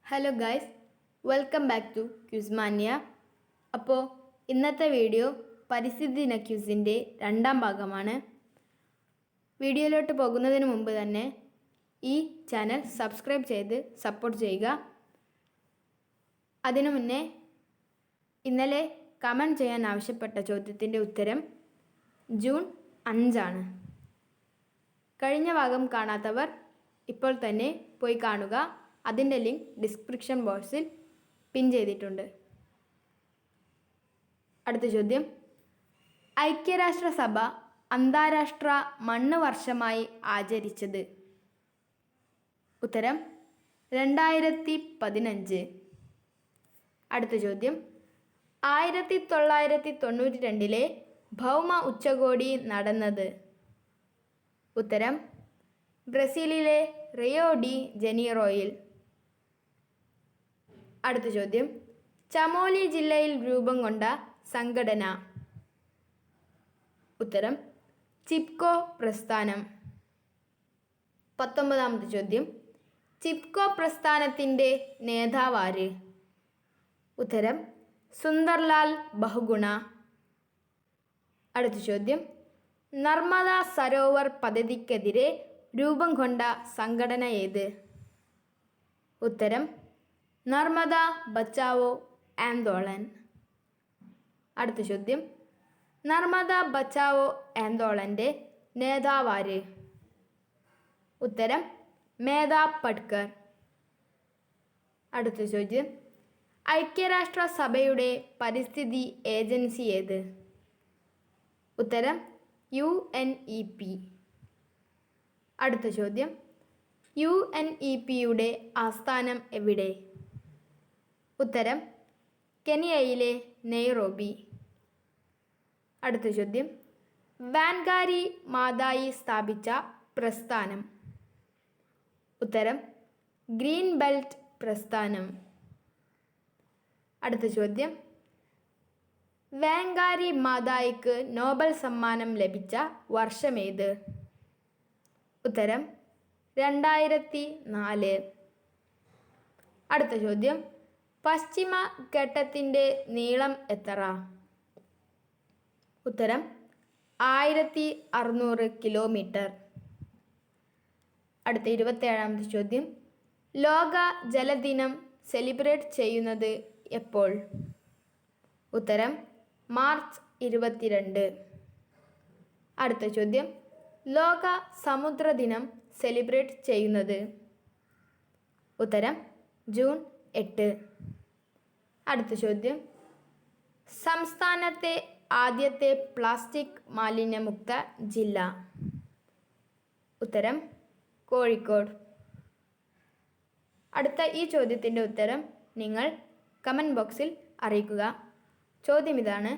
Hello guys, welcome back to Quizmania. അപ്പോൾ ഇന്നത്തെ video പരിസ്ഥിതി ദിന ക്യൂസിൻ്റെ രണ്ടാം ഭാഗമാണ്. വീഡിയോയിലോട്ട് പോകുന്നതിന് മുമ്പ് തന്നെ ഈ ചാനൽ സബ്സ്ക്രൈബ് ചെയ്ത് സപ്പോർട്ട് ചെയ്യുക. അതിനു മുന്നേ ഇന്നലെ കമൻറ്റ് ചെയ്യാൻ ആവശ്യപ്പെട്ട ചോദ്യത്തിൻ്റെ ഉത്തരം ജൂൺ 5 കഴിഞ്ഞ ഭാഗം കാണാത്തവർ ഇപ്പോൾ തന്നെ പോയി കാണുക. അതിൻ്റെ ലിങ്ക് ഡിസ്ക്രിപ്ഷൻ ബോക്സിൽ പിൻ ചെയ്തിട്ടുണ്ട്. അടുത്ത ചോദ്യം, ഐക്യരാഷ്ട്രസഭ അന്താരാഷ്ട്ര മണ്ണ് വർഷമായി ആചരിച്ചത്? ഉത്തരം 2015. അടുത്ത ചോദ്യം, 1992 ഭൗമ ഉച്ചകോടി നടന്നത്? ഉത്തരം ബ്രസീലിലെ റിയോ ഡി ജനീറോയിൽ. അടുത്ത ചോദ്യം, ചമോലി ജില്ലയിൽ രൂപം കൊണ്ട സംഘടന? ഉത്തരം ചിപ്കോ പ്രസ്ഥാനം. 19ാമത്തെ ചോദ്യം, ചിപ്കോ പ്രസ്ഥാനത്തിൻ്റെ നേതാവാര്? ഉത്തരം സുന്ദർലാൽ ബഹുഗുണ. അടുത്ത ചോദ്യം, നർമ്മദ സരോവർ പദ്ധതിക്കെതിരെ രൂപം കൊണ്ട സംഘടന ഏത്? ഉത്തരം നർമ്മദ ബച്ചാവോ ആന്തോളൻ. അടുത്ത ചോദ്യം, നർമ്മദ ബച്ചാവോ ആന്തോളൻ്റെ നേതാവാര്? ഉത്തരം മേധാ പട്കർ. അടുത്ത ചോദ്യം, ഐക്യരാഷ്ട്രസഭയുടെ പരിസ്ഥിതി ഏജൻസി ഏത്? ഉത്തരം UNEP. അടുത്ത ചോദ്യം, UNEPയുടെ ആസ്ഥാനം എവിടെ? ഉത്തരം കെനിയയിലെ നെയ്റോബി. അടുത്ത ചോദ്യം, വാൻഗാരി മാതായി സ്ഥാപിച്ച പ്രസ്ഥാനം? ഉത്തരം ഗ്രീൻ ബെൽറ്റ് പ്രസ്ഥാനം. അടുത്ത ചോദ്യം, വാൻഗാരി മാതായിക്ക് നോബൽ സമ്മാനം ലഭിച്ച വർഷമേത്? ഉത്തരം 2004. അടുത്ത ചോദ്യം, പശ്ചിമ ഘട്ടത്തിൻ്റെ നീളം എത്ര? ഉത്തരം 1600 കിലോമീറ്റർ. അടുത്ത 27ാമത്തെ ചോദ്യം, ലോക ജലദിനം സെലിബ്രേറ്റ് ചെയ്യുന്നത് എപ്പോൾ? ഉത്തരം മാർച്ച് 22. അടുത്ത ചോദ്യം, ലോക സമുദ്ര ദിനം സെലിബ്രേറ്റ് ചെയ്യുന്നത്? ഉത്തരം ജൂൺ 8. അടുത്ത ചോദ്യം, സംസ്ഥാനത്തെ ആദ്യത്തെ പ്ലാസ്റ്റിക് മാലിന്യമുക്ത ജില്ല? ഉത്തരം കോഴിക്കോട്. അടുത്ത ഈ ചോദ്യത്തിൻ്റെ ഉത്തരം നിങ്ങൾ കമൻറ്റ് ബോക്സിൽ അറിയിക്കുക. ചോദ്യം ഇതാണ്,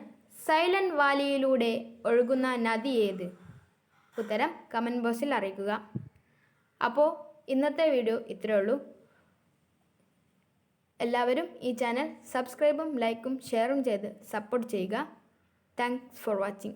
സൈലന്റ് വാലിയിലൂടെ ഒഴുകുന്ന നദി ഏത്? ഉത്തരം കമൻറ്റ് ബോക്സിൽ അറിയിക്കുക. അപ്പോൾ ഇന്നത്തെ വീഡിയോ ഇത്രയേ ഉള്ളൂ. എല്ലാവരും ഈ ചാനൽ സബ്സ്ക്രൈബും ലൈക്കും ഷെയറും ചെയ്ത് സപ്പോർട്ട് ചെയ്യുക. Thanks for watching.